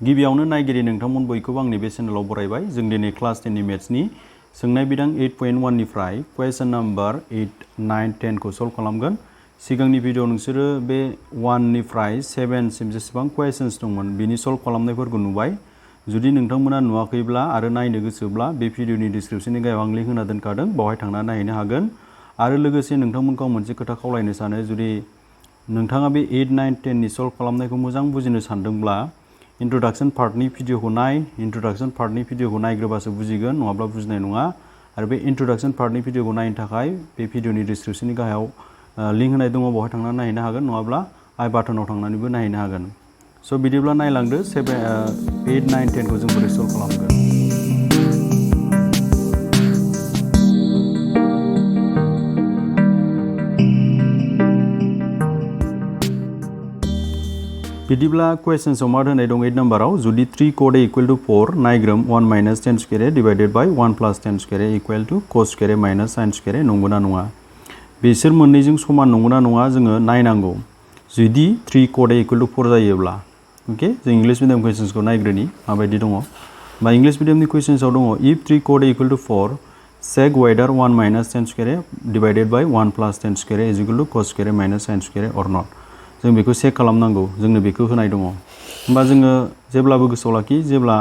गिबियावनो नायगिरि नोंथांमोन बयखौबो आंनि बे चेनेलाव बरायबाय। जों दिनै क्लास 10 नि मेथ्सनि सोंनाय बिदां 8.1 निफ्राय क्वेश्चन नम्बर 8, 9, 10 खौ सल्व खालामगोन। सिगांनि भिडिअ नोंसोरो बे 1 निफ्राय 7 सिम जेसेबां क्वेश्चन्स दंमोन बिनि सल्व खालामनायफोरखौ नुबाय। जुदि नोंथांमोना नुवाखैब्ला आरो नायनो गोसोब्ला बे भिडिअनि डिसक्रिप्शननि गाहायाव आं लिंक होना दोनखादों, बावहाय थांना नायहैनो हागोन। आरो लोगोसे नोंथांमोनखौ आं मोनसे खोथा खावलायनो सानो, जुदि नोंथाङा बे 8, 9, 10 नि सल्व खालामनायखौ मोजां बुजिनो सानदोंब्ला इंट्रोडक्शन पार्टनि भिडिअखौ नाय। इंट्रोडक्शन पार्टनि भिडिअखौ नायग्रोबासो बुजिगोन, नङाब्ला बुजिनाय नङा। आरो बे इंट्रोडक्शन पार्टनि भिडिअखौ नायनो थाखाय बे भिडिअनि डिसक्रिप्शननि गाहायाव लिंक होनाय दङ, बावहाय थांनानै नायहैनो हागोन, नङाब्ला आइ बाटनाव थांनानैबो नायहैनो हागोन। स' बिदिब्ला नायलांदो 8, 9, 10 खौ जों बोरै सल्व खालामगोन। बिदिब्ला क्वेश्चन्सआव मा होनाय दं 8 नम्बराव, जुदि 3 cos A इक्वल टू 4 नायग्रोम 1 minus tan square A divided by 1 plus tan square A equal to cos square A minus sin square A नंगौना नङा? बिसोर मोननैजों समान नंगौना नङा जोङो नायनांगौ। जुदि 3 cos A इक्वल टू 4 जायोब्ला, ओके, जों इंलिश मिडियाम क्वेश्चन्सखौ नायग्रोनि माबायदि दङ। बा इंलिश मिडियामनि क्वेश्चन्सआव दङ, if 3 cos A equal to 4 sec whether 1 minus tan square A divided by 1 plus tan square A is equal to cos square A minus sin square A और नट। जों बेखौ चेक खालामनांगौ, जोंनो बेखौ होनाय दङ। होमबा जोङो जेब्लाबो गोसोआव लाखि, जेब्ला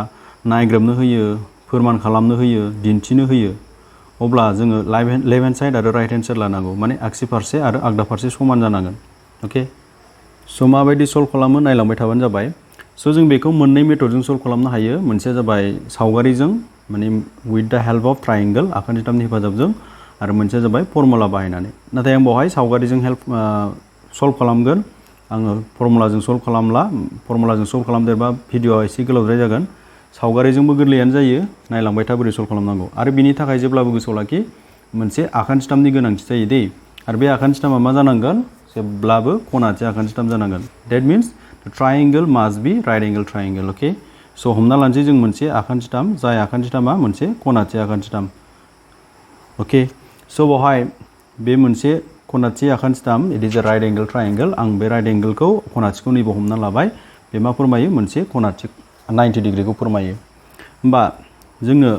नायग्रोमनो होयो, फोरमान खालामनो होयो, दिन्थिनो होयो, अब्ला जोङो लेफ्ट हेन्ड साइड आरो राइट हेन्ड साइड लानांगौ, माने आगसि फारसे आरो आगदा फारसे समान जानांगोन। ओके, स' माबायदि सल्व खालामो नायलांबाय थाबानो जाबाय। स' जों बेखौ मोननै मेथडजों सल्व खालामनो हायो। मोनसेया जाबाय सावगारिजों, माने विथ द हेल्प अफ ट्रायंगल, आखान्थिथामनि हेफाजाबजों, आरो मोनसेया जाबाय फर्मुला बाहायनानै। नाथाय आं बेवहाय सावगारिजों सल्व खालामगोन। आङो फर्मुलाजों सल्व खालामला, फर्मुलाजों सल्व खालामदेरबा भिडिअआ एसे गोलावद्राय जागोन। सावगारिजोंबो गोरलैयानो जायो, नायलांबाय था बोरै सल्व खालामनांगौ। आरो बिनि थाखाय जेब्लाबो गोसोआव लाखि, मोनसे आखान्थिथामनि गोनांथि जायो दै। आरो बे आखान्थिथामा मा जानांगोन? जेब्लाबो खनासे आखान्थिथाम जानांगोन। That means the triangle must be right angle triangle. Okay, स' हमना लानोसै जों मोनसे आखान्थिथाम, जाय आखान्थिथामा मोनसे खनासे आखान्थिथाम। ओके, स' बेवहाय बे मोनसे खनासे आखान्थिथाम, it is a right angle triangle. आं बे राइट एंगलखौ खनासेखौ नैबे हमना लाबाय। बे मा फोरमायो? मोनसे खनासे 90 डिग्रीखौ फोरमायो। होमबा जोङो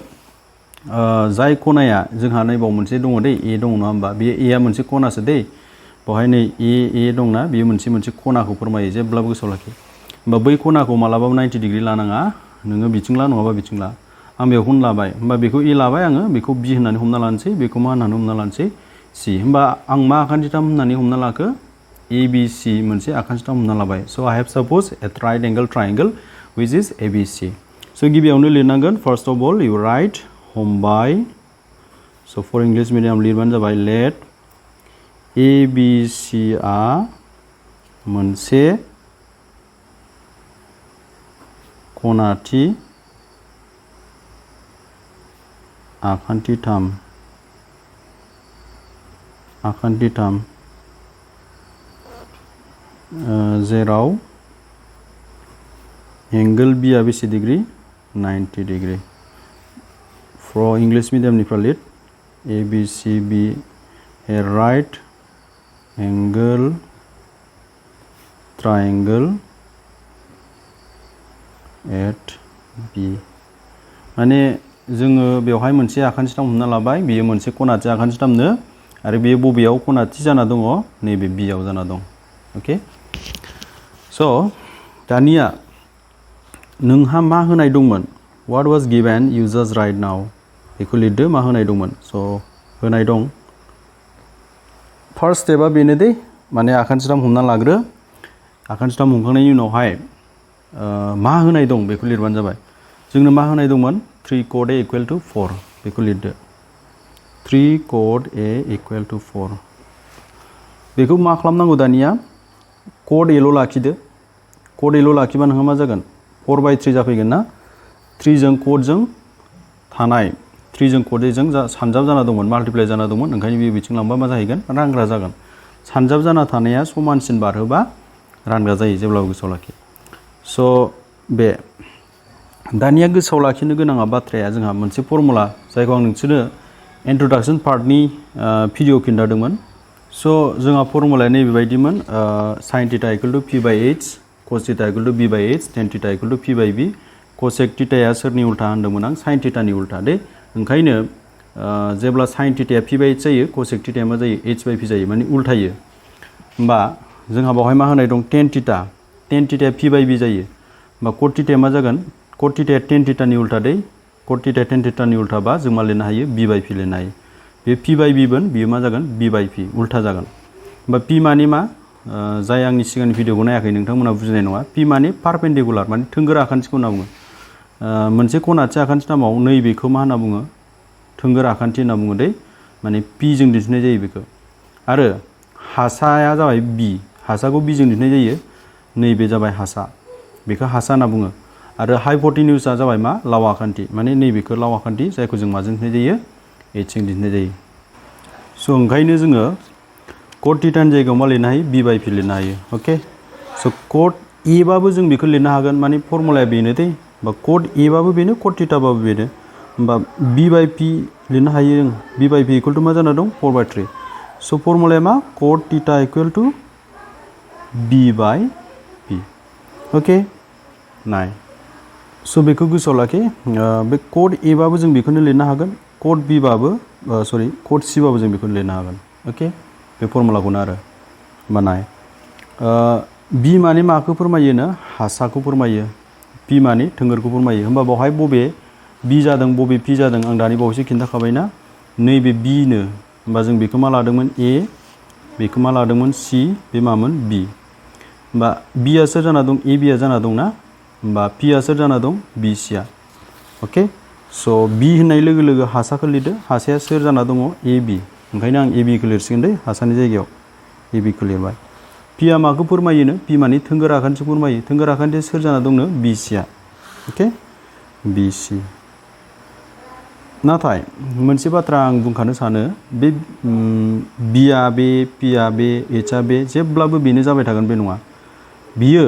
जाय खनाया जोंहा नैबाव मोनसे दङ दै, ए दङ नङा होमबा? बे एआ मोनसे खनासो दै। बेवहाय नै ए दंना, बेयो मोनसे खनाखौ फोरमायो, जेब्लाबो गोसोआव लाखि। होमबा बै खनाखौ मालाबाबो 90 डिग्री लानाङा, नोङो बिथिं ला नङाबा बिथिं ला। आं बेखौनो लाबाय, होमबा बेखौ ए लाबाय आङो, बेखौ बि होननानै हमना लानोसै, बेखौ मा होननानै हमना लानोसै? सि। होमबा आं मा आखान्थिथाम होननानै हमना लाखो? ABC मोनसे आखान्थिथाम हमना लाबाय। So' I have suppose a right angle triangle which is ABC। स' गिबियावनो लिरनांगोन, first of all you write हमबाय। स' फर इंलिश मिडियाम लिरबानो जाबाय, लेट ABC आ मोनसे खनाथि आखान्थिथाम जेराव एंगल बी आ बेसे डिग्री? 90 डिग्री। फर इंलिश मिडियामनिफ्राय लिर, ABCB a right angle triangle at B. माने जोङो बेवहाय मोनसे आखान्थिथाम हमना लाबाय, बेयो मोनसे खनासे आखान्थिथामनो, आरो बेयो बबेयाव खनाथि जाना दङ? नैबे बियाव जाना दं। ओके, स' दानिया नोंहा मा होनाय दंमोन? What was given? You just right now. बेखौ लिरदो, मा होनाय दंमोन? स' होनाय दं, फार्स्ट स्टेपआ बेनो दे, माने आखान्थिथाम हमना लाग्रो। आखान्थिथाम हमखांनायनि उनावहाय मा होनाय दं बेखौ लिरबानो जाबाय। जोंनो मा होनाय दंमोन? 3 cos A इक्वल टू 4। बेखौ लिरदो, 3 cos A इक्वल टू 4। बेखौ मा खालामनांगौ दानिया? cos A ल' लाखिदो। cos A ल' लाखिबा नोंहा मा जागोन? 4/3 जाफैगोन ना? 3 जों cos जों थानाय, 3 जों cos A जों सानजाब जाना दंमोन, माल्टिप्लाइ जाना दंमोन, ओंखायनो बे बिथिं लांबा मा जाहैगोन? रानग्रा जागोन। सानजाब जाना थानाया समानसिन बारहोबा रानग्रा जायो, जेब्लाबो गोसोआव लाखि। स' बे दानिया गोसोआव लाखिनो गोनाङा बाथ्राया जोंहा मोनसे फर्मुला, जायखौ आं नोंसोरनो इंट्रोडक्शन पार्टनि भिडिअ खिन्थादोंमोन। स' जोंहा फर्मुलाया नैबेबायदिमोन, sin θ equal to P/H cos theta equal to b by h, tan theta equal to p by b, cosec theta या सोरनि उल्टा होनदोंमोन आं sin theta नि उल्टा दे ओंखायनो जेब्ला sin theta या p by h जायो cosec theta या मा जायो h by p जायो माने उल्टायो होमबा जोंहा बावहाय मा होनाय दं tan theta या p by b जायो होमबा cot theta मा जागोन cot theta या tan theta नि उल्टा दे cot theta tan theta नि उल्टा बा जों मा लिरनो हायो b by p लिरनो हायो बे p by b बोन बियो मा जागोन b by p उल्टा जागोन होमबा p माने मा जाय आंनि सिगांनि भिडिअखौ नायाखै नोंथांमोना बुजिनाय नङा p माने पारपेन्डिकुलार माने थोंगोर आखान्थिखौ होनना बुङो मोनसे खनाथि आखान्थि नामाव नैबेखौ मा होनना बुङो थोंगोर आखान्थि होनना बुङो दै माने p जों दिन्थिनाय जायो बेखौ आरो हासाया जाबाय b हासाखौ b जों दिन्थिनाय जायो नैबे जाबाय हासा बेखौ हासा होनना बुङो आरो हाइपोटेन्यूसआ जाबाय मा लाव आखान्थि माने नैबेखौ लाव आखान्थि जायखौ जों माजों दिन्थिनाय जायो h जों दिन्थिनाय जायो स' ओंखायनो जोङो cot theta नि जायगायाव मा लिरनो हायो b by p लिरनो हायो ओके स' cot a बाबो जों बेखौ लिरनो हागोन माने फर्मुलाया बेनो दै बा cot a बाबो बेनो cot theta बाबो बेनो होमबा b by p लिरनो हायो जों b by p equal to मा जाना दं 4/3 स' फर्मुलाया मा cot theta equal to b by p okay नाय स' बेखौ गोसोआव लाखि बे cot a बाबो जों बेखौनो लिरनो हागोन cot b बाबो cot c बाबो जों बेखौनो लिरनो हागोन ओके बे फर्मुलाखौनो आरो होमबा नाय b माने माखौ फोरमायोनो हासाखौ फोरमायो p माने थोंगोरखौ फोरमायो होमबा बावहाय बबे b जादों बबे p जादों आं दानि बावैसो खिन्थाखाबायना नैबे b नो होमबा जों बेखौ मा लादोंमोन a बेखौ मा लादोंमोन c बे मामोन b होमबा b आ सोर जाना दं a b आ जाना दं ना होमबा p आ सोर जाना दं b c आ ओके स' b होननाय लोगो लोगो हासाखौ लिरदो हासाया सोर जाना दङ a b ओंखायनो आं a b खौ लिरसिगोन दै हासानि जायगायाव a b खौ लिरबाय p आ माखौ फोरमायोनो p माने थोंगोर आखान्थि फोरमायो थोंगोर आखान्थिया सोर जाना दंनो b c आ ओके b c नाथाय मोनसे बाथ्रा आं बुंखानो सानो बे b आ बे p आ बे h आ बे जेब्लाबो बेनो जाबाय थागोन बे नङा बियो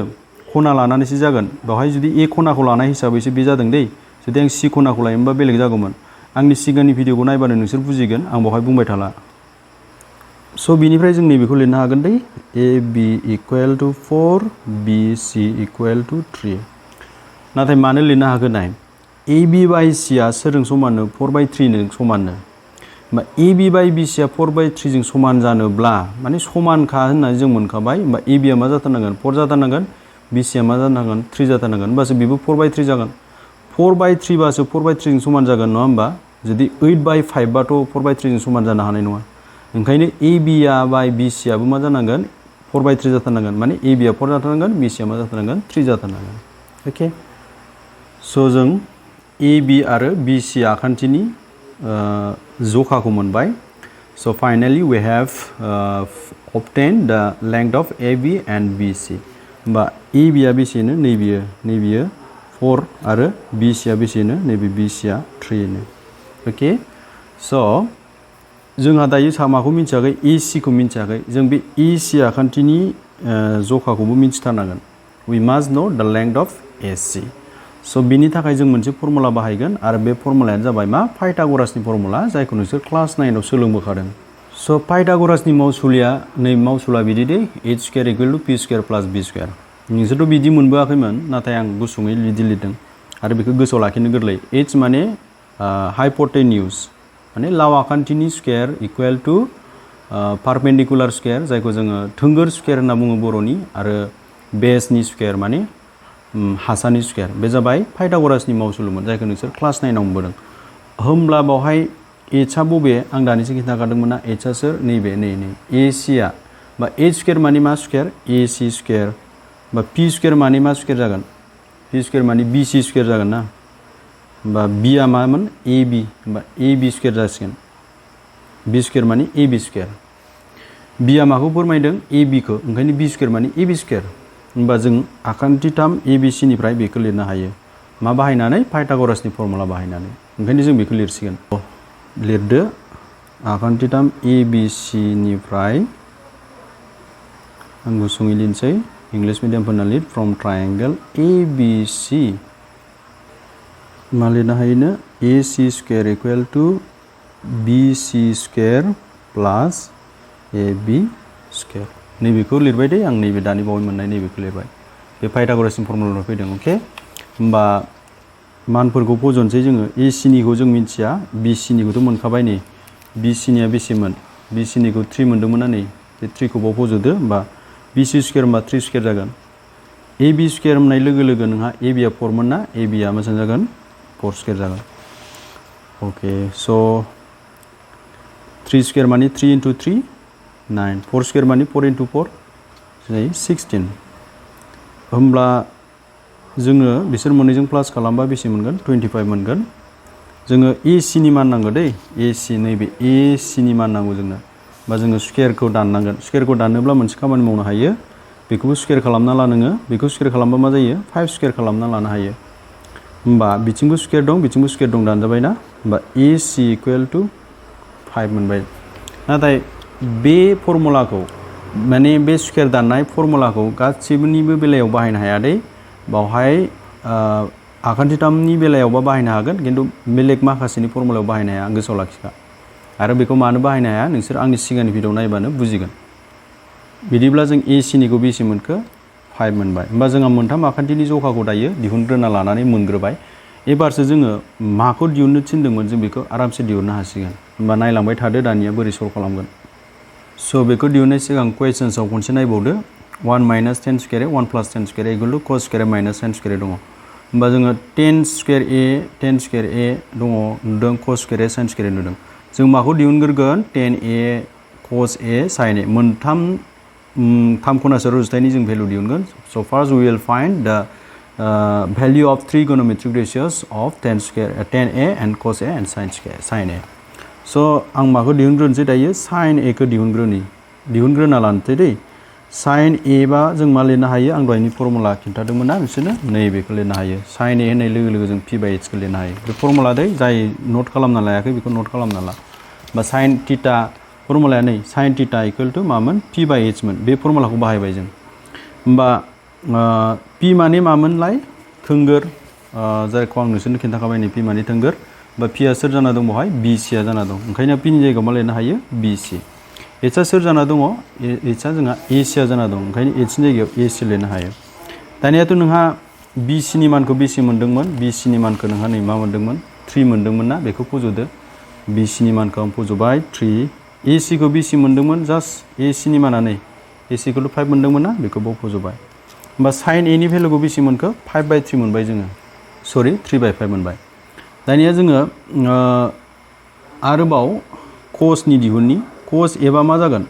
खना लानानैसो जागोन बेवहाय जुदि a खनाखौ लानाय हिसाबैसो बे जादों दै जुदि आं c खनाखौ लायोमोनबा बेलेग जागौमोन आंनि सिगांनि भिडिअखौ नायबानो नोंसोर बुजिगोन आं बावहाय बुंबाय थाला स' बिनिफ्राय जों नैबेखौ लिरनो हागोन दै a b equal to 4 b c equal to 3 नाथाय मानो लिरनो हागोन नाय a b by c आ सोरजों समाननो 4/3 जों समाननो होमबा a b by b c आ 4/3 जों समान जानोब्ला माने समानखा होननानै जों मोनखाबाय होमबा a b आ मा जाथारनांगोन 4 जाथारनांगोन b c आ मा जानांगोन 3 जाथारनांगोन होमबासो बेबो 4/3 जागोन 4/3 बासो 4/3 जों समान जागोन नङा होमबा जुदि 8/5 बाथ' 4/3 जों समान जानो हानाय नङा ओंखायनो a b आ by b c आबो मा जानांगोन 4/3 जाथारनांगन माने a b आ 4 जाथारनांगोन b c आ मा जाथारनांगन 3 जाथारनांगोन ओके स' जों a b आरो b c आखान्थिनि जखाखौ मोनबाय स' finally we have obtained the length of a b and b c होमबा a b आ बेसेनो नैबियो 4 आरो b c आ बेसेनो नैबे b c आ 3 नो ओके स' जोंहा दायो माखौ मिथियाखै a c खौ मिथियाखै जों बे a c आखान्थिनि जखाखौबो मिथिथारनांगोन we must know the length of a c स' बिनि थाखाय जों मोनसे फर्मुला बाहायगोन आरो बे फर्मुलायानो जाबाय मा पाइथागरासनि फर्मुला जायखौ नोंसोर क्लास 9 आव सोलोंबोखादों स' पाइथागरासनि मावसुला बिदि दे h square equal to p square plus b square नोंसोरथ' बिदि मोनबोआखैमोन नाथाय आं गुसुङै बिदि लिरदों आरो बेखौ गोसोआव लाखिनो गोरलै h माने हाइपोटेन्यूस माने लाव आखान्थिनि स्क्वायर इक्वल टू पारपेन्डिकुलार स्क्वायर जायखौ जोङो थोंगोर स्क्वायर होनना बुङो बर'नि आरो बेसनि स्क्वायर माने हासानि स्क्वायर बे जाबाय पाइथागरासनि मावसुलुमोन जायखौ नोंसोर क्लास 9 आव मोनबोदों होमब्ला बावहाय h आ बबे आं दानिसो खिन्थाखादोंमोन ना h आ सोर नैबे नै a c आ बा h स्क्वायर माने मा स्क्वायर a c स्क्वायर बा p स्क्वायर माने मा स्क्वायर जागोन p स्क्वायर माने b c स्क्वायर जागोन ना होमबा b आ मामोन a b होमबा a b स्क्वायर जासिगोन b स्क्वायर माने a b स्क्वायर b आ माखौ फोरमायदों a b खौ ओंखायनो b स्क्वायर माने a b स्क्वायर होमबा जों आखान्थिथाम a b c निफ्राय बेखौ लिरनो हायो मा बाहायनानै पाइथागरासनि फर्मुला बाहायनानै ओंखायनो जों बेखौ लिरसिगोन लिरदो आखान्थिथाम a b c निफ्राय आं गुसुङै लिरनोसै इंलिश मिडियामफोरना लिर from triangle a b c मा लिरनो हायोनो a c square equal to b c square plus a b square नैबेखौ लिरबाय दे आं नैबे दानि बावै मोननाय नैबेखौ लिरबाय बे पाइथागोरासनि फर्मुलायाव फैदों ओके होमबा मानफोरखौ फजनसै जोङो AC निखौ जों मिथिया BC निखौथ' मोनखाबाय नै BC निया बेसेमोन BC निखौ 3 मोनदोंमोन ना नै बे 3 खौ बाव फज'दो होमबा BC स्क्वायर होमबा 3 स्क्वायर जागोन AB स्क्वायर होननाय लोगो लोगो नोंहा AB आ 4 मोन ना AB आ बेसेबां जागोन 4 स्क्वायर जागोन ओके स' 3 स्क्वायर माने 3 into 3 9 4 स्क्वायर माने 4 into 4 जायो 16 होमब्ला जोङो बिसोर मोननैजों प्लास खालामबा बेसे मोनगोन 25 मोनगोन जोङो AC नि मान नांगौ दै AC नैबे AC नि मान नांगौ जोंनो बा जोङो स्क्वायरखौ दाननांगोन स्क्वायरखौ दाननोब्ला मोनसे खामानि मावनो हायो बेखौबो स्क्वायर खालामना ला नोङो बेखौ स्क्वायर खालामबा मा जायो 5 स्क्वायर खालामना लानो हायो होमबा बिथिंबो स्क्वायर दं बिथिंबो स्क्वायर दं दानजाबाय ना होमबा AC इक्वल टु 5 मोनबाय नाथाय बे फर्मुलाखौ माने बे स्क्वायर दाननाय फर्मुलाखौ गासिबोनिबो बेलायाव बाहायनो हाया दै बावहाय आखान्थिथामनि बेलायावबा बाहायनो हागोन खिन्थु बेलेग माखासेनि फर्मुलायाव बाहायनो हाया गोसोआव लाखिखा आरो बेखौ मानो बाहायनो हाया नोंसोर आंनि सिगांनि भिडिअ नायबानो बुजिगोन बिदिब्ला जों AC निखौ बेसे मोनखो 5 मोनबाय होमबा जोंहा मोनथाम आखान्थिनि जखाखौ दायो दिहुनग्रोना लानानै मोनग्रोबाय एबारसो जोङो माखौ दिहुननो थिनदोंमोन जों बेखौ आरामसे दिहुननो हासिगोन होमबा नायलांबाय थादो दानिया बोरै सल्भ खालामगोन स' बेखौ दिहुननाय सिगां कुवेसन्सआव खनसे नायबावदो 1 minus 10 square 1 plus 10 square equal to cos square minus sin square दङ होमबा जोङो 10 square A 10 square A दङ नुदों cos square sin square नुदों जों माखौ दिहुनग्रोगोन 10A cos A sin A मोनथाम खनासे रुजुथायनि जों भेलु दिहुनगोन स' फार्स्ट वी विल फाइन्ड द value of trigonometric ratios of 10A and cos A and sin A स' आं माखौ दिहुनग्रोनोसै दायो sin A खौ दिहुनग्रोना लानोसै दै sin A बा जों मा लिरनो हायो आं दहायनि फर्मुला खिन्थादोंमोन ना नोंसोरनो नैबेखौ लिरनो हायो sin A होननाय लोगो लोगो जों P/H खौ लिरनो हायो बे फर्मुला दै जाय नट खालामना लायाखै बेखौ नट खालामना ला बा sin थीटा फर्मुलाया नै sin थीटा इक्वल टु मामोन P/H मोन बे फर्मुलाखौ बाहायबाय जों होमबा P माने मामोनलाय थोंगोर जायखौ आं नोंसोरनो खिन्थाखाबाय नै P माने थोंगोर बा P आ सोर जाना दं बेवहाय BC आ जाना दं ओंखायनो P नि जायगायाव मा लिरनो हायो BC H आ सोर जाना दङ H आ जोंहा AC आ जाना दं ओंखायनो H नि जायगायाव AC लिरनो हायो दानियाथ' नोंहा BC नि मानखौ बेसे मोनदोंमोन BC नि मानखौ नोंहा नै मा मोनदोंमोन 3 मोनदोंमोन ना बेखौ फज'दो BC नि मानखौ आं फज'बाय 3 AC खौ बेसे मोनदोंमोन जास्ट AC नि माना नै AC खौल' 5 मोनदोंमोन ना बेखौ बाव फज'बाय होमबा sin A नि भेलुखौ बेसे मोनखो 5/3 मोनबाय जोङो सरि 3/5 मोनबाय दानिया जोङो आरोबाव cos नि दिहुननि cos A बा मा जागोन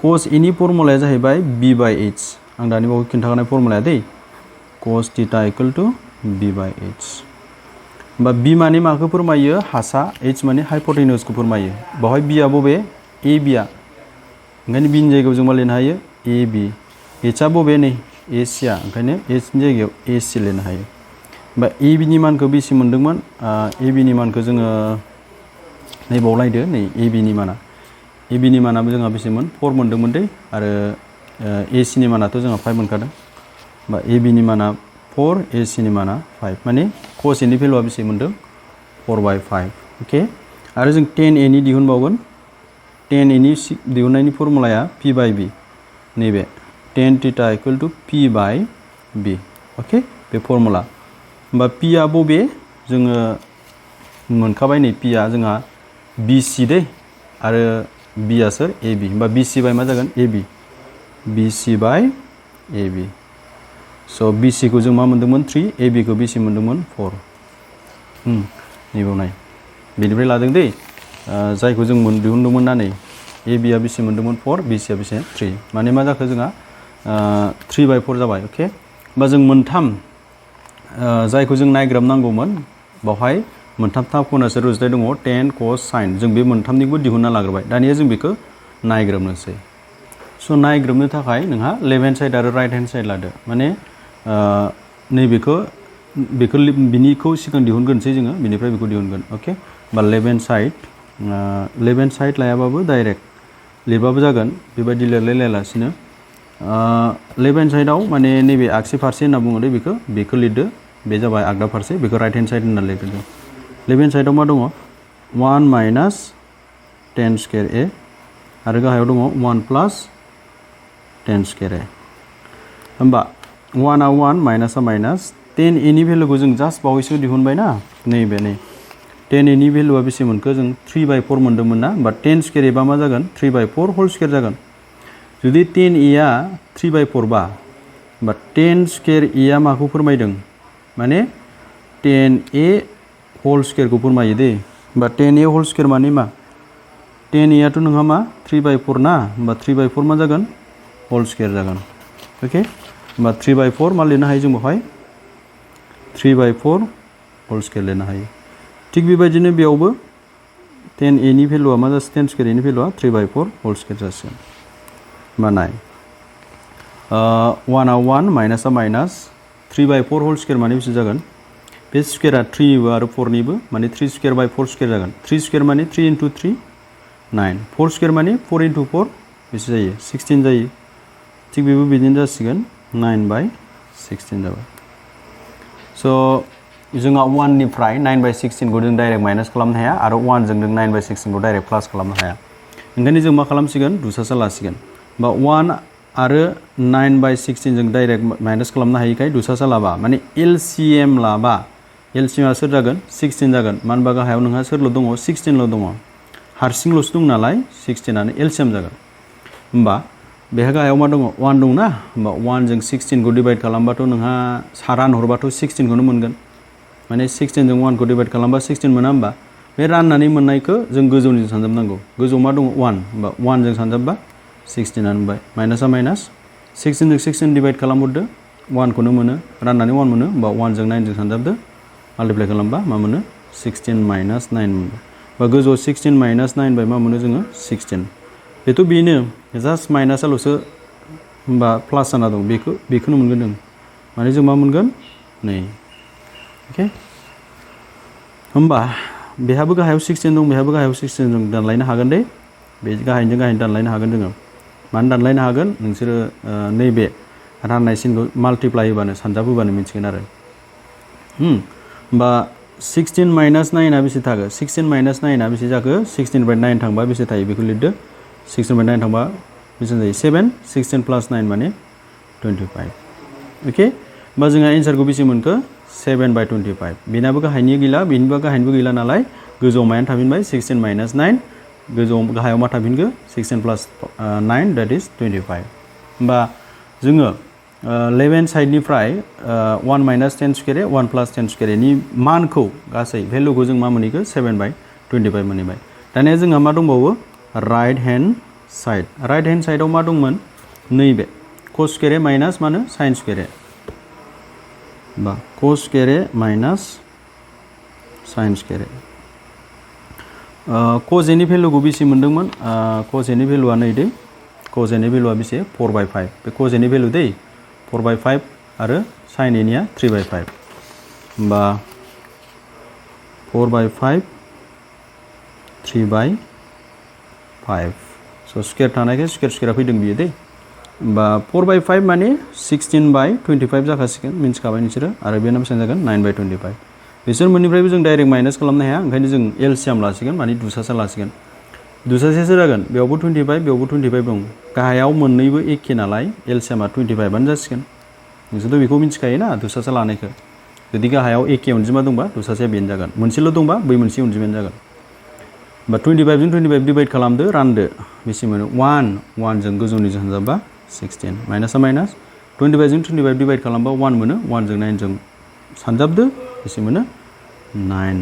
cos A नि फर्मुलाया जाहैबाय B/H आं दानि बावै खिन्थाखानाय फर्मुलाया दै cos theta equal two B/H होमबा B माने माखौ फोरमायो हासा H माने हाइपटेनिउसखौ फोरमायो बावहाय B आ बबे AB आ ओंखायनो B नि जायगायाव जों मा लिरनो हायो AB H आ बबे नै AC आ ओंखायनो H नि जायगायाव AC लिरनो हायो होमबा AB नि मानखौ बेसे मोनदोंमोन AB नि मानखौ जोङो नैबावलायदो नै AB नि माना AB नि मानाबो जोंहा बेसेमोन 4 मोनदोंमोन दै आरो AC नि मानाथ' जोंहा 5 मोनखादों होमबा AB नि माना 4 AC नि माना 5 माने cos A नि भेलुआ बेसे मोनदों 4/5 अके आरो जों 10A नि दिहुनबावगोन 10A नि दिहुननायनि फर्मुलाया P/B नैबे tan theta equal to P/B अके बे फर्मुला होमबा P आ बबे जोङो मोनखाबाय नै P आ जोंहा BC दै आरो B आ सोर AB होमबा BC बाय मा जागोन AB BC बाय AB स' BC खौ जों मा मोनदोंमोन 3 AB खौ बेसे मोनदोंमोन 4 नैबाव नाय बेनिफ्राय लादों दै जायखौ जों दिहुनदोंमोन ना नै AB आ बेसे मोनदोंमोन 4 BC आ बेसे 3 माने मा जाखो जोंहा 3/4 जाबाय अके होमबा जों मोनथाम जायखौ जों नायग्रोमनांगौमोन बावहाय मोनथाम खनासे रुजुथाय दङ tan cos sin जों बे मोनथामनिखौबो दिहुनना लाग्रोबाय दानिया जों बेखौ नायग्रोमनोसै स' नायग्रोमनो थाखाय नोंहा लेफ्ट हेन्ड साइड आरो राइट हेन्ड साइड लादो माने नैबेखौ बिनिखौ सिगां दिहुनग्रोनोसै जोङो बिनिफ्राय बेखौ दिहुनगोन अके होमबा लेफ्ट हेन्ड साइड लायाबाबो डाइरेक्ट लिरबाबो जागोन बेबायदि लिरलायलायालासिनो लेफ्ट हेन्ड साइडआव माने नैबे आगसि फारसे होनना बुङो दे बेखौ लिरदो बे जाबाय आगदा फारसे बेखौ राइट हेन्ड साइड होनना लिरदो लेफ्ट हेन्ड साइडआव मा दङ 1 minus 10 square A आरो गाहायाव दङ 1 plus 10 square A होमबा 1 आ 1 माइनास आ माइनास 10a नि भेलुखौ जों जास्ट बावैसो दिहुनबाय ना नैबे नै 10a नि भेलुआ बेसे मोनखो जों 3/4 मोनदोंमोन ना बा 10 स्क्वायर एबा मा जागोन 3/4 होल स्क्वायर जागोन जुदि 10a आ 3/4 बा 10 स्क्वायर a आ माखौ फोरमायदों माने 10a होल स्क्वायर को फोरमायो दे बा 10a होल स्क्वायर माने मा 10a आथ' नोंहा मा 3/4 ना बा 3/4 मा जागोन होल स्क्वायर जागोन ओके बा 3/4 मा लिरनो हायो जों बेवहाय 3/4 होल स्क्वायर लिरनो हायो थिग बेबायदिनो बेयावबो 10a नि भेलुआ मा जासिगोन 10 स्क्वायर a नि भेलुआ 3/4 होल स्क्वायर जासिगोन मा नाय 1 आ 1 माइनास आ माइनास 3/4 होल स्क्वायर माने बेसे जागोन बे स्क्वायरा 3 आरो 4 निबो माने 3 स्क्वायर बाय 4 स्क्वायर जागोन 3 स्क्वायर माने 3 into 3 9 4 स्क्वायर माने 4 into 4 बेसे जायो 16 जायो थिग बेबो बिदिनो जासिगोन 9/16 जाबाय स' जोंहा 1 निफ्राय 9/16 खौ जों डाइरेक्ट माइनास खालामनो हाया आरो 1 जों 9/16 खौ डाइरेक्ट प्लास खालामनो हाया ओंखायनो जों मा खालामसिगोन दुसासा लासिगोन बा 1 आरो 9/16 जों डाइरेक्ट माइनास खालामनो हायिखाय दुसासा लाबा माने LCM लाबा LCM आ सोर जागोन 16 जागोन मानो होनबा गाहायाव नोंहा सोरल' दङ 16ल' दङ हारसिंल'सो दं नालाय 16 आनो LCM जागोन होमबा बेहा गाहायाव मा दङ 1 दं ना होमबा 1 जों 16 खौ डिवाइड खालामबाथ' नोंहा रान हरबाथ' 16 खौनो मोनगोन माने 16 जों 1 खौ डिवाइड खालामबा 16 मोना होमबा बे राननानै मोननायखौ जों गोजौनिजों सानजाबनांगौ गोजौआव मा दङ 1 होमबा 1 जों सानजाबबा 16 आनो मोनबाय माइनासआ माइनास 16 जों 16 डिवाइड खालामहरदो 1 खौनो मोनो राननानै 1 मोनो होमबा 1 जों 9 जों सानजाबदो माल्टिप्लाइ खालामबा मा मोनो 16 माइनास 9 मोनो बा गोजौआव 16 माइनास 9 बाय मा मोनो जोङो 16 बेथ' बेनो जास्ट माइनासआल'सो होमबा प्लास जाना दं बेखौनो मोनगोन जों माने जों मा मोनगोन नै अके होमबा बेहाबो गाहायाव 16 दं बेहाबो गाहायाव 16 जों दानलायनो हागोन दे बे गाहायजों गाहाय दानलायनो हागोन जोङो मानो दानलायनो हागोन नोंसोरो नैबे राननाय सिनखौ माल्टिप्लाइ होबानो सानजाब होबानो मिथिगोन आरो होमबा 16 माइनास 9 आ बेसे थागो 16 माइनास 9 आ बेसे जाखो 16 निफ्राय 9 थांबा बेसे थायो बेखौ लिरदो 16 निफ्राय 9 थांबा बेसे जायो 7 16 प्लास 9 माने 25 अके होमबा जोंहा एन्सारखौ बेसे मोनखो 7/25 बेनाबो गाहायनि गैला बेनिबो गाहायनिबो गैला नालाय गोजौआव मायानो थाफिनबाय 16 माइनास 9 गोजौआव गाहायाव मा थाफिनखो 16 प्लास 9 दैट इज 25 होमबा जोङो left hand साइडनिफ्राय 1 minus 10 square 1 plus 10 square नि मानखौ गासै भेलुखौ जों मा मोनहैखो 7/25 मोनहैबाय दानिया जोंहा मा दंबावो राइट हेन्ड साइडआव मा दंमोन नैबे cos स्क्वायर माइनास मानो sin स्क्वायर बा cos square minus sin square cos नि भेलुखौ बेसे मोनदोंमोन cos नि भेलुआ नै दे cos नि भेलुआ बेसे 4/5 बे cos नि भेलु दै 4/5 आरो sin निया 3/5 होमबा 4/5 3/5 स' स्क्वायर थानायखाय स्क्वायरा फैदों बियो दे होमबा 4/5 माने 16/25 जाखासिगोन मिन्थिखाबाय नोंसोरो आरो बेना बेसेबां जागोन 9/25 बिसोर मोननिफ्रायबो जों डाइरेक्ट माइनास खालामनो हाया ओंखायनो जों LCM लासिगोन माने दुसासा लासिगोन दुसासेसो जागोन बेयावबो 25 बेयावबो 25 दं गाहायाव मोननैबो एखे नालाय LCM आ 25 आनो जासिगोन नोंसोरथ' बेखौ मिथिखायो ना दुसासा लानायखौ जुदि गाहायाव एखे अनजिमा दंबा दुसासेया बेनो जागोन मोनसेल' दंबा बै मोनसे अनजिमायानो जागोन होमबा 25 जों 25 डिवाइड खालामदो रानदो बेसे मोनो 1 जों गोजौनिजों सानजाबबा 16 माइनासआ माइनास 25 जों 25 डिवाइड खालामबा 1 मोनो 1 जों 9 जों सानजाबदो बेसे मोनो 9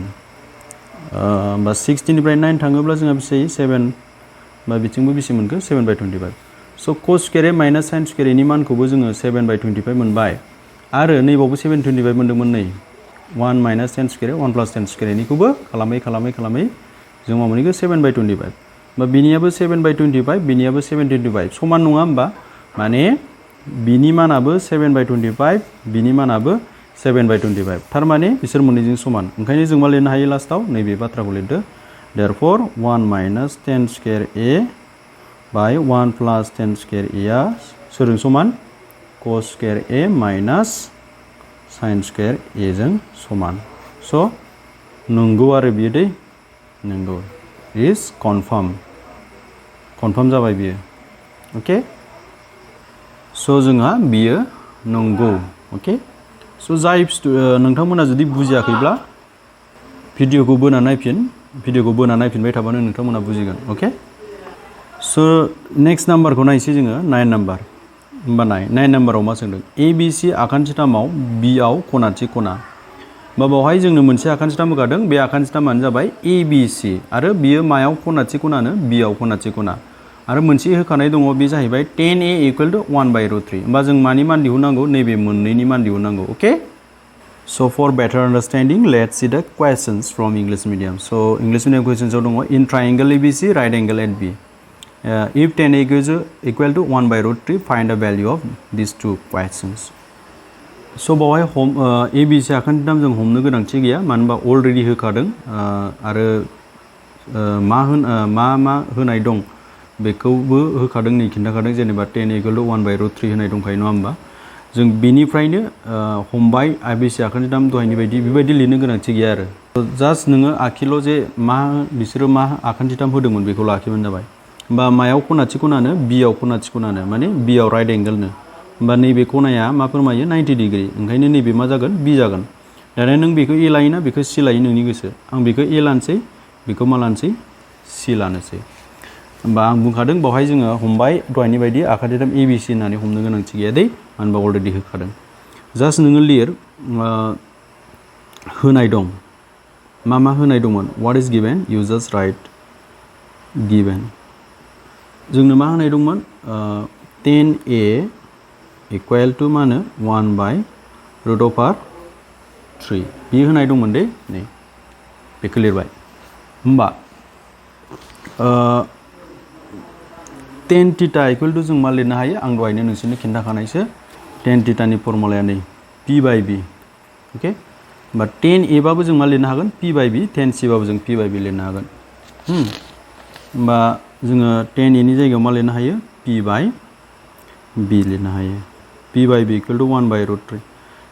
होमबा 16 निफ्राय 9 थाङोब्ला जोंहा बेसे जायो 7 बा बिथिंबो बेसे मोनखो 7/25 स' cos square minus sin square नि मानखौबो जोङो 7/25 मोनबाय आरो नैबावबो 7/25 मोनदोंमोन नै 1 माइनास 10 स्क्वायर 1 प्लास 10 स्क्वायर निखौबो खालामै जों मा मोनहैगो 7/25 बा बिनियाबो 7/25 बिनियाबो 7/25 समान नङा होमबा माने बिनि मानाबो 7/25 बिनि मानाबो 7/25 थारमाने बिसोर मोननैजों समान ओंखायनो जों मा लिरनो हायो लास्टआव नैबे बाथ्राखौ लिरदो therefore 1 minus 10 square a by 1 plus 10 square a आ सोरजों समान cos square a minus sin square a जों समान स' नंगौ आरो बियो दै नंगौ इज कनफार्म जाबाय बियो अके स' जोंहा बियो नंगौ ओके स' जाय नोंथांमोना जुदि बुजियाखैब्ला भिडिअखौ बोना नायफिनबाय थाबानो नोंथांमोना बुजिगोन ओके स' नेक्स्ट नाम्बारखौ नायसै जोङो 9 नाम्बार होमबा 9 नाम्बाराव मा सोंदों ABC आखान्थिथामाव Bआव खनाथि खना बा बावहाय जोंनो मोनसे आखान्थिथाम होखादों बे आखान्थिथामानो जाबाय ABC आरो बियो मायाव खनाथि खनानो Bआव खनाथि खना आरो मोनसे होखानाय दङ बे जाहैबाय 10A = 1/√3 होमबा जों मानि मान दिहुननांगौ नैबे मोननैनि मान दिहुननांगौ okay So for better understanding, let's see the questions from English medium. So English medium questions दङ in triangle ABC, right angle at B. If 10A equal to 1/√3, find the value of these two questions. So बावहाय ABC आखान्थिथाम जों हमनो गोनांथि गैया मानो होनबा already होखादों आरो मा होनाय दं बेखौबो होखादों नै खिन्थाखादों जेनेबा 10A = 1/√3 होनाय दंखायो नङा होमबा जों बेनिफ्रायनो हमबाय ABC आखान्थिथाम दहायनि बायदि बेबायदि लिरनो गोनांथि गैया आरो जास्ट नोङो आखिल' जे बिसोरो मा आखान्थिथाम होदोंमोन बेखौ लाखिबानो जाबाय होमबा मायाव खनाथि खनानो Bआव खनाथि खनानो माने Bआव राइट एंगेलनो होमबा नैबे खनाया मा फोरमायो 90 डिग्री ओंखायनो नैबे मा जागोन B जागोन दानिया नों बेखौ A लायोना बेखौ C लायो नोंनि गोसो आं बेखौ A लानोसै बेखौ मा लानोसै C लानोसै होमबा आं बुंखादों बावहाय जोङो हमबाय दहायनि बायदि आखान्थिथाम ABC होननानै हमनो गोनांथि गैया दै मानो होनबा अलरेडि होखादों जास्ट नोङो लिर होनाय दं मा होनाय दंमोन what is given you just write given जोंनो मा होनाय दंमोन 10A = मा होनो 1/√3 बे होनाय दंमोन दे नै बेखौ लिरबाय होमबा tan θ = जों मा लिरनो हायो आं दहायनो नोंसोरनो खिन्थाखानायसो tan θ नि फर्मुलाया नै P/B ओके होमबा tan A बाबो जों मा लिरनो हागोन P/B tan C बाबो जों P/B लिरनो हागोन होमबा जोङो tan A नि जायगायाव मा लिरनो हायो P/B लिरनो हायो P/B = 1/√3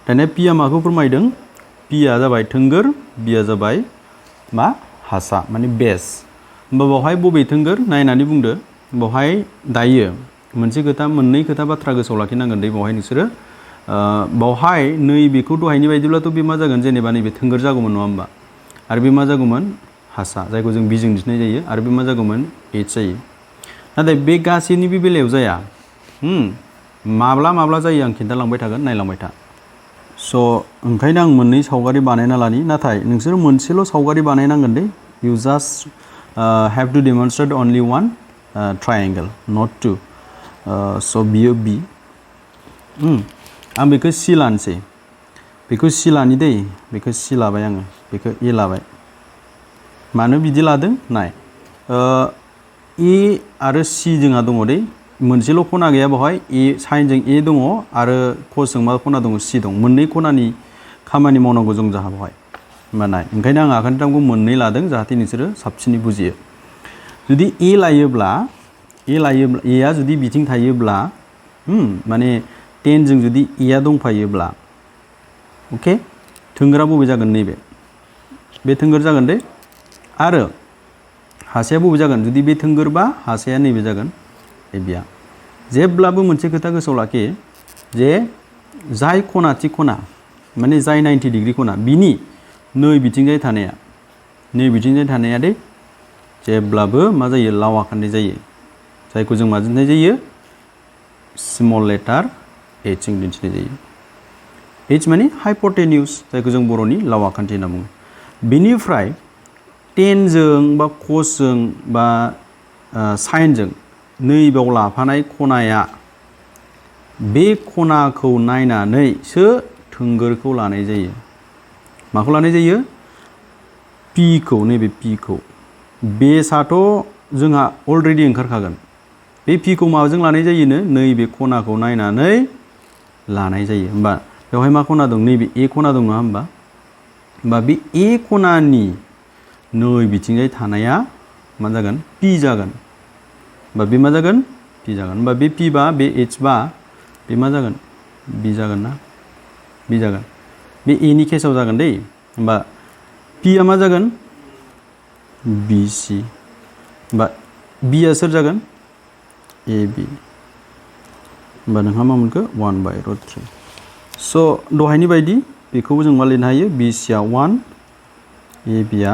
दानिया P आ माखौ फोरमायदों P आ जाबाय थोंगोर B आ जाबाय मा हासा माने बेस होमबा बावहाय बबे थोंगोर नायनानै बुंदो बावहाय दायो मोननै खोथा बाथ्रा गोसोआव लाखिनांगोन दे बावहाय नोंसोरो बावहाय नैबेखौ दहायनि बायदिब्लाथ' बे मा जागोन जेनेबा नैबे थोंगोर जागौमोन नङा होमबा आरो बे मा जागौमोन हासा जायखौ जों बिजों दिन्थिनाय जायो आरो बे मा जागौमोन H जायो नाथाय बे गासैनिबो बेलायाव जाया माब्ला जायो आं खिन्थालांबाय थागोन नायलांबाय था स' ओंखायनो आं मोननै सावगारि बानायना लानि नाथाय नोंसोर मोनसेल' सावगारि बानायनांगोन दे you just have to demonstrate only one triangle not two so बियो B आं बेखौ C लानोसै बेखौ C लानि दै बेखौ C लाबाय आङो बेखौ A लाबाय मानो बिदि लादों नाय A आरो C जोंहा दङ दै मोनसेल' खना गैया बेवहाय A साइनजों A दङ आरो कसजों मा खना दङ C दं मोननै खनानि खामानि मावनांगौ जों जाहा बेवहाय होमबा नाय ओंखायनो आं आखान्थिथामखौ मोननै लादों जाहाथे नोंसोरो साबसिनै बुजियो जुदि A लायोब्ला A आ जुदि बिथिं थायोब्ला माने 10 जों जुदि A आ दंफायोब्ला अके थोंगोरा बबे जागोन नैबे बे थोंगोर जागोन दे आरो हासाया बबे जागोन जुदि बे थोंगोरबा हासाया नैबे जागोन बिया जेब्लाबो मोनसे खोथा गोसोआव लाखि जे जाय खनाथि खना माने जाय 90 डिग्री खना बिनि नै बिथिंजाय थानाया दे जेब्लाबो मा जायो लाव आखान्थि जायो जायखौ जों माजों दिन्थिनाय जायो स्मल लेटार H जों दिन्थिनाय जायो H माने हाइपोटेन्यूज जायखौ जों बर'नि लाव आखान्थि होनना बुङो बेनिफ्राय 10 जों बा कसजों बा साइनजों नैबेयाव लाफानाय खनाया बे खनाखौ नायनानैसो थोंगोरखौ लानाय जायो माखौ लानाय जायो P खौ नैबे P खौ बेसआथ' जोंहा अलरेडि ओंखारखागोन बे P खौ माजों लानाय जायोनो नैबे खनाखौ नायनानै लानाय जायो होमबा बेवहाय मा खना दं नैबे A खना दं नङा होमबा बे A खनानि नै बिथिंजाय थानाया मा जागोन P जागोन बे मा जागोन P जागोन होमबा बे P बा बे H बा बे मा जागोन B जागोन ना B जागोन बे A नि केसाव जागोन दै होमबा P आ मा जागोन BC होमबा B आ सोर जागोन AB होमबा नोंहा मा मोनखो 1/√3 स' दहायनि बायदि बेखौबो जों मा लिरनो हायो BC आ 1 AB आ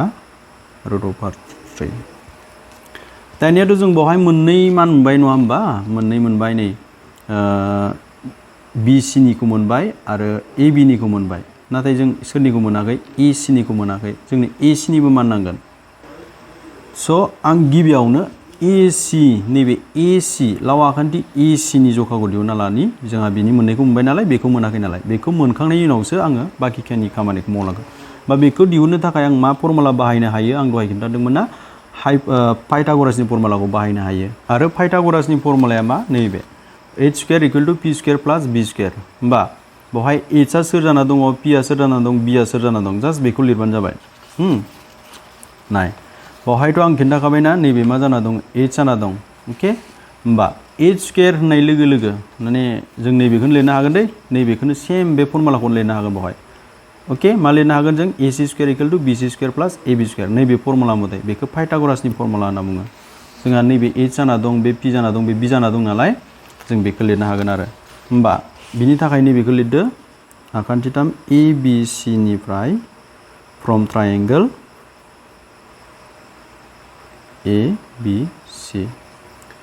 √3 दानियाथ' जों बेवहाय मोननै मान मोनबाय नङा होमबा मोननै मोनबाय नै BC निखौ मोनबाय आरो AB निखौ मोनबाय नाथाय जों सोरनिखौ मोनाखै AC निखौ मोनाखै जोंनो AC निबो मान नांगोन स' आं गिबियावनो AC नैबे AC लाव आखान्थि AC नि जखाखौ दिहुनना लानि जोंहा बिनि मोननैखौ मोनबाय नालाय बेखौ मोनाखै नालाय बेखौ मोनखांनायनि उनावसो आङो बाखिखिनि खामानिखौ मावलांगोन बा बेखौ दिहुननो थाखाय आं मा फर्मुला बाहायनो हायो आं दहाय खिन्थादोंमोन ना पाइथागरासनि फर्मुलाखौ बाहायनो हायो आरो पाइथागरासनि फर्मुलाया मा नैबे h² = p² + b² होमबा बेवहाय h आ सोर जाना दङ p आ सोर जाना दं b आ सोर जाना दं जास्ट बेखौ लिरबानो जाबाय नाय बेवहायथ' आं खिन्थाखाबायना नैबे मा जाना दं h जाना दं अके होमबा h² होननाय लोगो लोगो माने जों नैबेखौनो लिरनो हागोन दै नैबेखौनो सेम बे फर्मुलाखौनो लिरनो हागोन बेवहाय अके मा लिरनो हागोन जों ac² = bc² + ab² नैबे फर्मुला मथे बेखौ पाइथागरासनि फर्मुला होनना बुङो जोंहा नैबे h जाना दं बे p जाना दं बे b जाना दं नालाय जों बेखौ लिरनो हागोन आरो होमबा बिनि थाखाय नैबेखौ लिरदो आखान्थिथाम ABC निफ्राय फ्रम ट्रायंगल ABC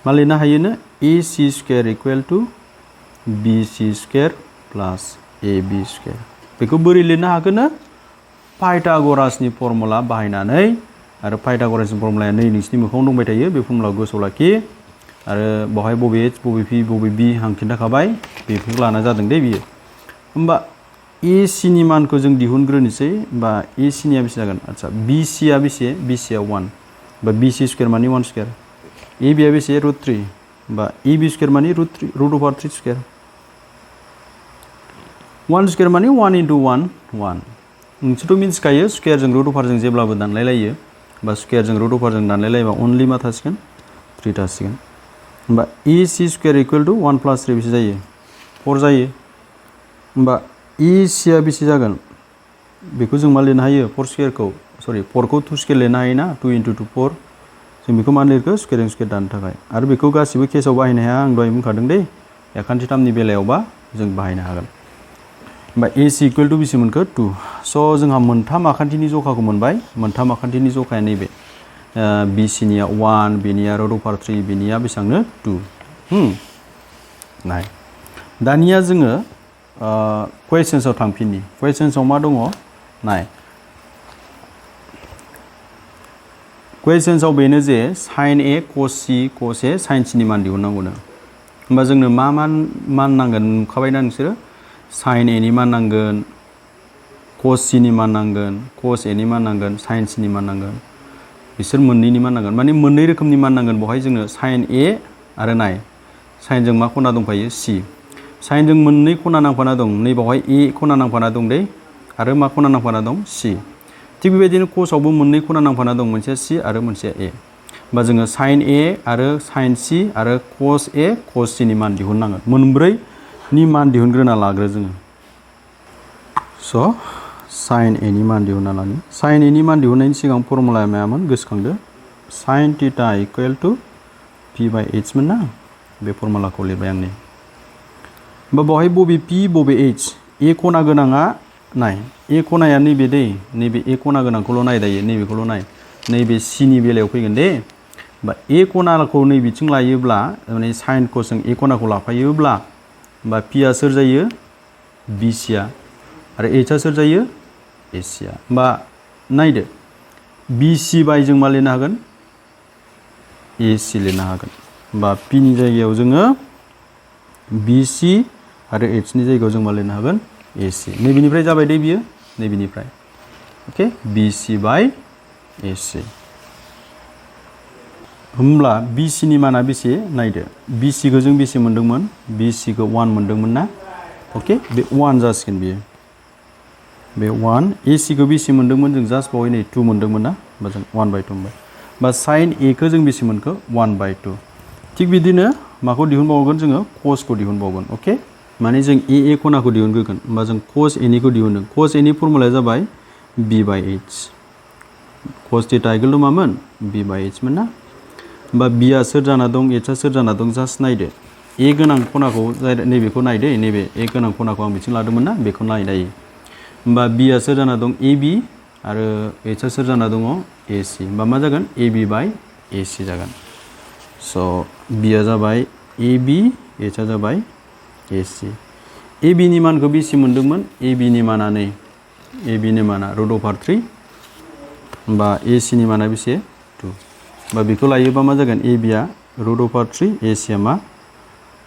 मा लिरनो हायोनो AC² = BC² + AB² बेखौ बोरै लिरनो हागोन पाइथागरासनि फर्मुला बाहायनानै आरो पाइथागरासनि फर्मुलाया नै नोंसिनि मोखाङाव दंबाय थायो बे फर्मुलाखौ गोसोआव लाखि आरो बेवहाय बबे h बबे p बबे b आं खिन्थाखाबाय बेफोरखौ लाना जादों दे बियो होमबा AC नि मानखौ जों दिहुनग्रोनोसै बा AC निया बेसे जागोन आदसा BC आ बेसे BC आ 1 बा BC² माने 1² AB आ बेसे √3 बा AB² माने √3² 1² माने 1 × 1 1 नोंसोरथ' मिन्थिखायो स्क्वायरजों √जों जेब्लाबो दानलायलायो बा स्क्वायरजों √जों दानलायलायोबा अनलि मा थासिगोन 3 थासिगोन होमबा AC² = 1 + 3 बेसे जायो 4 जायो होमबा AC आ बेसे जागोन बेखौ जों मा लिरनो हायो 4² खौ सरि 4 खौ 2² लिरनो हायो ना 2 × 2 4 जों बेखौ मा लिरखो स्क्वायरजों दानो थाखाय आरो बेखौ गासिबो केसाव बाहायनो हाया आं दहाय बुंखादों दै आखान्थिथामनि बेलायावबा जों बाहायनो हागोन होमबा AC = बेसे मोनखो 2 स' जोंहा मोनथाम आखान्थिनि जखाखौ मोनबाय मोनथाम आखान्थिनि जखाया नैबे BC निया 1 बेनिया √3 बेनिया बेसेबांनो 2 नाय दानिया जोङो कुवेशन्सआव थांफिननि कुवेशन्सआव मा दङ नाय कुवेशन्सआव बेनो जे SinA CosA SinC नि मान दिहुननांगौनो होमबा जोंनो मा मान नांगोन नुखाबायना नोंसोरो SinA नि मान नांगोन CosC नि मान नांगोन CosA नि मान नांगोन SinC नि मान नांगोन बिसोर मोननैनि मान नांगोन माने मोननै रोखोमनि मान नांगोन बेवहाय जोंनो SinA आरो नाय साइनजों मा खना दंफायो C साइनजों मोननै खना नांफाना दं नै बावहाय A खना नांफाना दं दै आरो मा खना नांफाना दं C थिग बेबायदिनो cosआवबो मोननै खना नांफाना दं मोनसेया C आरो मोनसेया A होमबा जोङो SinA आरो SinC आरो CosA CosC नि मान दिहुननांगोन मोनब्रैनि मान दिहुनग्रोना लाग्रो जोङो स' SinA नि मान दिहुनना लानि SinA नि मान दिहुननायनि सिगां फर्मुलाया मायामोन गोसोखांदो sin θ = p/h मोन ना बे फर्मुलाखौ लिरबाय आं नै होमबा बेवहाय बबे p बबे h A खना गोनाङा नाय A खनाया नैबे दै नैबे A खना गोनांखौल' नाय दायो नैबेखौल' नाय नैबे C नि बेलायाव फैगोन दे होमबा A खनाखौ नैबिथिं लायोब्ला माने sin cos जों A खनाखौ लाफायोब्ला होमबा p आ सोर जायो BC आ आरो h आ सोर जायो AC आ होमबा नायदो BC बाय जों मा लिरनो हागोन AC लिरनो हागोन होमबा p नि जायगायाव जोङो BC आरो h नि जायगायाव जों मा लिरनो हागोन AC नैबेनिफ्राय जाबाय दे बियो नैबेनिफ्राय अके BC बाय AC होमब्ला BC नि माना बेसे नायदो BC खौ जों बेसे मोनदोंमोन BC खौ 1 मोनदोंमोन ना अके बे 1 जासिगोन बियो बे 1 AC खौ बेसे मोनदोंमोन जों जास्ट बावै नै 2 मोनदोंमोन ना होमबा जों 1/2 मोनबाय बा sin A खौ जों बेसे मोनखो 1/2 थिग बिदिनो माखौ दिहुनबावगोन जोङो cos खौ दिहुनबावगोन अके माने जों A खनाखौ दिहुनग्रोगोन होमबा जों cos A निखौ दिहुनदों cos A नि फर्मुलाया जाबाय b/h cos θ = मामोन b/h मोन ना होमबा b आ सोर जाना दं h आ सोर जाना दं जास्ट नायदो ए गोनां खनाखौ नैबेखौ नायदो नैबे ए गोनां खनाखौ आं बिथिं लादोंमोन ना बेखौ नाय दायो होमबा बिआ सोर जाना दं ए बि आरो एचआ सोर जाना दङ ए सि होमबा मा जागोन ए बि बाय ए सि जागोन स' बिआ जाबाय ए बि एचआ जाबाय ए सि ए बि नि मानखौ बेसे मोन्दोंमोन ए बि नि माना नै ए बि नि माना √3 होमबा ए सि नि माना बेसे 2 होमबा बेखौ लायोबा मा जागोन ए बिआ √3 ए सि आ मा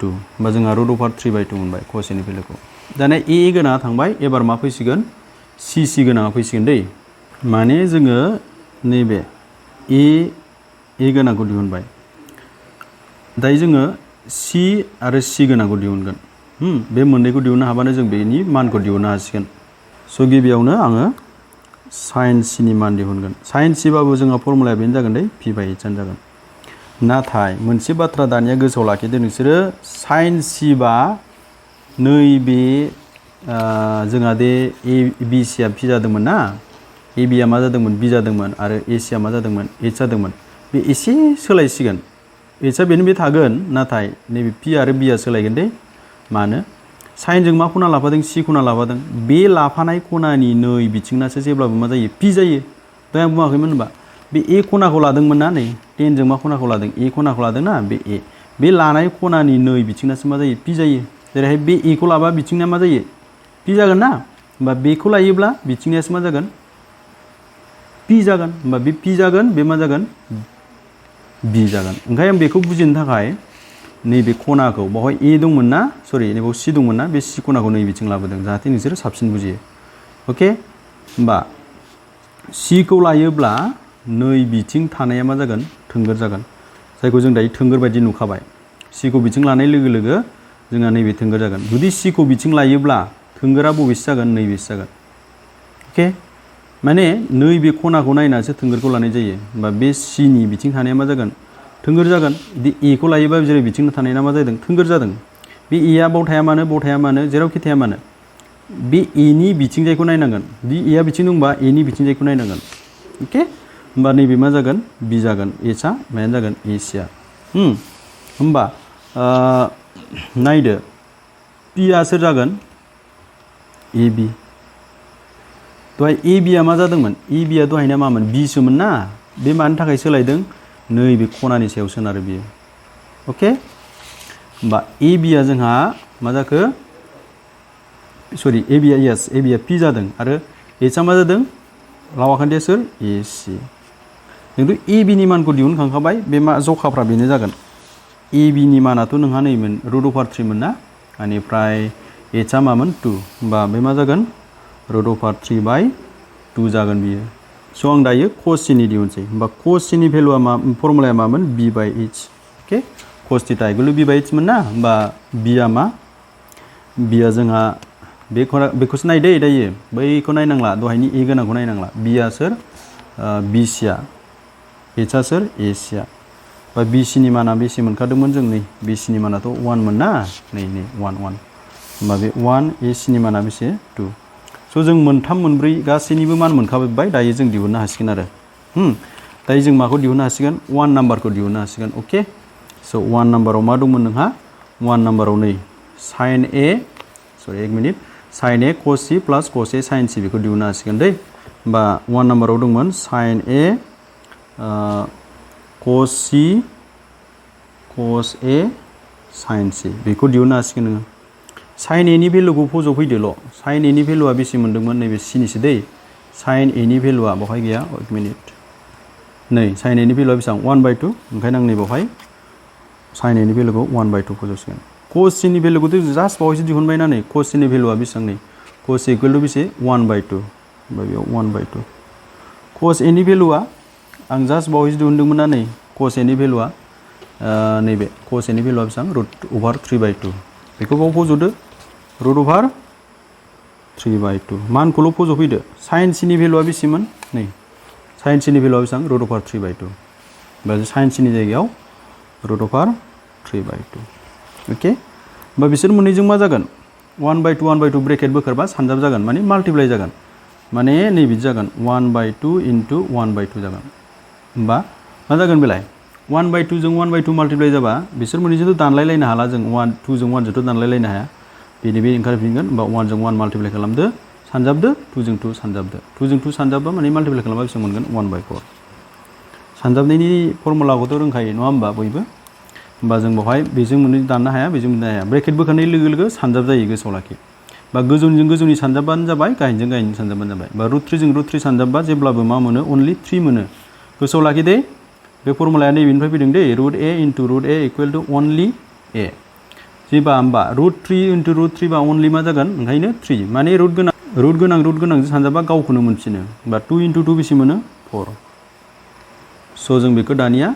2 होमबा जोंहा √3/2 मोनबाय cos नि भेलुखौ दाना ए गोनाङा थांबाय एबार मा फैसिगोन सि गोनाङा फैसिगोन दै माने जोङो नैबे ए गोनांखौ दिहुनबाय दायो जोङो सि आरो सि गोनांखौ दिहुनगोन बे मोननैखौ दिहुननो हाबानो जों बेनि मानखौ दिहुननो हासिगोन स' गिबियावनो आङो sin c नि मान दिहुनगोन sin c बाबो जोंहा फर्मुलाया बेनो जागोन दै p/h आनो जागोन नाथाय मोनसे बाथ्रा दानिया गोसोआव लाखिदो नोंसोरो sin c बा नैबे जोंहा दे ए बि सि आ p जादोंमोन ना ए बि आ मा जादोंमोन बि जादोंमोन आरो ए सि आ मा जादोंमोन h जादोंमोन बे एसे सोलायसिगोन h आ बेनो बे थागोन नाथाय नैबे p आरो b आ सोलायगोन दै मानो साइनजों मा खना लाफादों c खना लाफादों बे लाफानाय खनानि नै बिथिंनासो जेब्लाबो मा जायो p जायो दहाय आं बुङाखैमोन होनबा बे ए खनाखौ लादोंमोन ना नै 10 जों मा खनाखौ लादों ए खनाखौ लादों ना बे ए बे लानाय खनानि नै बिथिंनासो मा जायो p जायो जेरैहाय बे ए खौ लाबा बिथिंना मा जायो p जागोन ना होमबा बेखौ लायोब्ला बिथिंनासो मा जागोन p जागोन होमबा बे p जागोन बे मा जागोन b जागोन ओंखाय आं बेखौ बुजिनो थाखाय नैबे खनाखौ बावहाय ए दंमोन ना सरि नैबाव c दंमोन ना बे c खनाखौ नै बिथिं लाबोदों जाहाथे नोंसोरो साबसिन बुजियो अके होमबा c खौ लायोब्ला नै बिथिं थानाया मा जागोन थोंगोर जागोन जायखौ जों दायो थोंगोर बायदि नुखाबाय c खौ बिथिं लानाय लोगो लोगो जोंहा नैबे थोंगोर जागोन जुदि c खौ बिथिं लायोब्ला थोंगोरा बबेसो जागोन नैबेसो जागोन अके माने नैबे खनाखौ नायनासो थोंगोरखौ लानाय जायो होमबा बे c नि बिथिं थानाया मा जागोन थोंगोर जागोन जुदि ए खौ लायोबा जेरै बिथिंनो थानाया मा जादों थोंगोर जादों बे ए आ बाव थाया मानो जेरावखि थाया मानो बे ए नि बिथिंजायखौ नायनांगोन जुदि ए आ बिथिं दंबा ए नि बिथिंजायखौ नायनांगोन अके होमबा नैबे मा जागोन बि जागोन एच आ मायानो जागोन ए सि आ होमबा नायदो पि आ सोर जागोन ए बि दहाय ए बि आ मा जादोंमोन ए बि आ दहायना मामोन बि सोमोन ना बे मानि थाखाय सोलायदों नैबे खनानि सायाव सोनारो बियो अके होमबा ए बि आ जोंहा मा जाखो सरि ए बि आ यस ए बि आ पि जादों आरो एच आ मा जादों लावाखान्थिया सोर ए सि जोंथ' ए बि नि मानखौ दिहुनखांखाबाय बे मा जखाफ्रा बेनो जागोन ए बि नि मानाथ' नोंहा नैमोन √3 मोन ना बेनिफ्राय एच आ मामोन 2 होमबा बे मा जागोन √3/2 जागोन बियो स' आं दायो cos c नि दिहुनसै होमबा cos c नि भेलुआ मा फर्मुलाया मामोन b/h अके cos θ = b/h मोन ना होमबा b आ मा b आ जोंहा बेखौसो नायदो दायो बैखौ नायनांला दहायनि ए गोनांखौ नायनांला b आ सोर बि सि आ h आ सोर ए सि आ बा बि सि नि माना बेसे मोनखादोंमोन जों नै बि सि नि मानाथ' 1 मोन ना नै 1 होमबा बे 1 ए सि नि माना बेसे 2 स' जों मोनथाम मोनब्रै गासैनिबो मान मोनखाबाय दायो जों दिहुननो हासिगोन आरो दायो जों माखौ दिहुननो हासिगोन 1 नाम्बारखौ दिहुननो हासिगोन अके स' 1 नाम्बाराव मा दंमोन नोंहा 1 नाम्बाराव नै sin a सरि एक minute sin a cos c plus cos a sin c बेखौ दिहुननो हासिगोन दै होमबा 1 नाम्बाराव दंमोन sin a cos c cos a sin c बेखौ दिहुननो हासिगोन नोङो sin a नि भेलुखौ फज'फैदोल' sin a नि भेलुआ बेसे मोन्दोंमोन नैबे c निसो दै sin a नि भेलुआ बावहाय गैया एक मिनिट नै sin a नि भेलुआ बेसेबां 1/2 ओंखायनो आं नै बावहाय sin a नि भेलुखौ 1/2 फज'सिगोन cos c नि भेलुखौथ' जास्ट बावैसो दिहुनबाय ना नै cos c नि भेलुआ बेसेबां नै cos a = बेसे 1/2 होमबा बेयाव 1/2 cos a नि भेलुआ आं जास्ट बावैसो दिहुनदोंमोन ना नै cos a नि भेलुआ नैबे cos a नि भेलुआ बेसेबां √3/2 बेखौ बाव फज'दो √3/2 मानखौल' फज'फैदो sin c नि भेलुआ बेसेमोन नै sin c नि भेलुआ बेसेबां √3/2 होमबा sin c नि जायगायाव √3/2 अके होमबा बिसोर मोननैजों मा जागोन 1/2 ब्रेकेट बोखारबा सानजाब जागोन माने माल्टिप्लाइ जागोन माने नैबिदि जागोन 1/2 × 1/2 जागोन होमबा मा जागोन बेलाय 1/2 जों 1/2 माल्टिप्लाइ जाबा बिसोर मोननैजोंथ' दानलायलायनो हाला जों 2 जों 1 जोंथ' दानलायलायनो हाया बेनि बे ओंखारफिनगोन होमबा 1 जों 1 माल्टिप्लाइ खालामदो सानजाबदो 2 जों 2 सानजाबदो 2 जों 2 सानजाबबा माने माल्टिप्लाइ खालामबा बेसेबां मोनगोन 1/4 सानजाबनायनि फर्मुलाखौथ' रोंखायो नङा होमबा बयबो होमबा जों बेवहाय बेजों मोननै दाननो हाया बेजों मोननो हाया ब्रेकेट बोखारनाय लोगो लोगो सानजाब जायो गोसोआव लाखि बा गोजौनिजों गोजौनि सानजाबबानो जाबाय गाहायजों गाहायनि सानजाबबानो जाबाय बा √3 जों √3 सानजाबबा जेब्लाबो मा मोनो अनलि 3 मोनो गोसोआव लाखि दे बे फर्मुलाया नैबेनिफ्राय फैदों दे √a * √a = अनलि a जेबा होमबा √3 * √3 बा अनलि मा जागोन ओंखायनो 3 माने रुट गोनांजों सानजाबा गावखौनो मोनफिनो बा 2 * 2 बेसे मोनो 4 स' जों बेखौ दानिया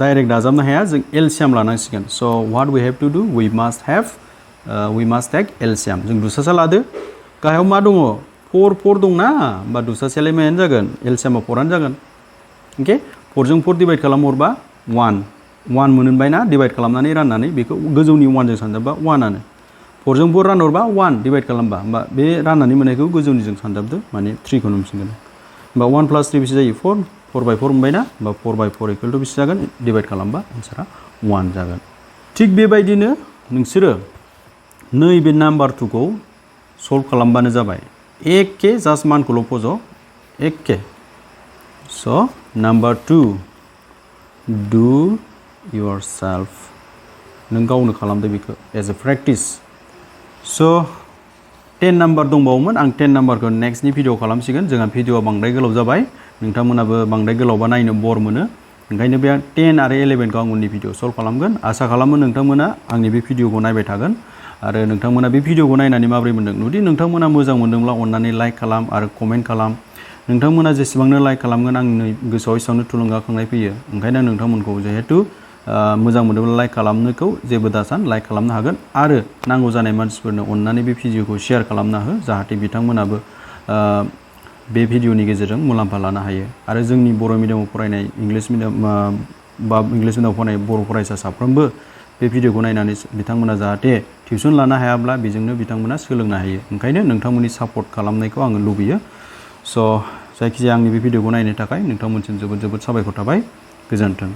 डाइरेक्ट दाजाबनो हाया जों एलसियाम लानांसिगोन स' what we have to do we must take एलसियाम जों दुसासा लादो गाहायाव मा दङ 4 दंना होमबा दुसासेयालाय मायानो जागोन एलसियामा 4आनो जागोन अके 4 जों 4 डिभाइड खालामहरबा 1 मोनबाय ना डिभाइड खालामनानै राननानै बेखौ गोजौनि 1 जों सानजाबबा 1आनो 4 जों 4 रानहरबा 1 डिभाइड खालामबा होमबा बे राननानै मोननायखौ गोजौनिजों सानजाबदो माने 3 खौ मोनफिनगोन होमबा 1 + 3 बेसे जायो 4/4 मोनबाय ना होमबा 4/4 = बेसे जागोन डिभाइड खालामबा आन्सारा 1 जागोन थिग बेबायदिनो नोंसोरो नैबे नाम्बार 2 खौ सल्भ खालामबानो जाबाय एके जास्ट मानखौल' फज' एके स' नाम्बार 2 डु योरसेल्फ नों गावनो खालामदो बेखौ एज ए प्रेक्टिस स' 10 नाम्बार दंबावोमोन आं 10 नाम्बारखौ नेक्स्टनि भिडिअ खालामसिगोन जोंहा भिडिअआ बांद्राय गोलाव जाबाय नोंथांमोनाबो बांद्राय गोलावबा नायनो बर मोनो ओंखायनो बे 10 आरो 11 खौ आं उननि भिडिअ सल्भ खालामगोन आसा खालामो नोंथांमोना आंनि बे भिडिअखौ नायबाय थागोन आरो नोंथांमोना बे भिडिअखौ नायनानै माबोरै मोनदों जुदि नोंथांमोना मोजां मोनदोंब्ला अननानै लाइक खालाम आरो कमेन्ट खालाम नोंथांमोना जेसेबांनो लाइक खालामगोन आंनि गोसोआव एसेबांनो थुलुंगाखांनाय फैयो ओंखायनो आं नोंथांमोनखौ जिहेतु मोजां मोनोब्ला लाइक खालामनोखौ जेबो दासान लाइक खालामनो हागोन आरो नांगौ जानाय मानसिफोरनो अननानै बे भिडिअखौ शेयार खालामना हो जाहाथे बिथांमोनाबो बे भिडिअनि गेजेरजों मुलाम्फा लानो हायो आरो जोंनि बर' मिडियामाव फरायनाय इंलिश मिडियामाव फरायनाय बर' फरायसा साफ्रोमबो बे भिडिअखौ नायनानै बिथांमोना जाहाथे टिउसन लानो हायाब्ला बेजोंनो बिथांमोना सोलोंनो हायो ओंखायनो नोंथांमोननि सापर्ट खालामनायखौ आङो लुबैयो स' जायखिजाया आंनि बे भिडिअखौ नायनो थाखाय नोंथांमोनसिम जोबोद साबायखर थाबाय गोजोन्थों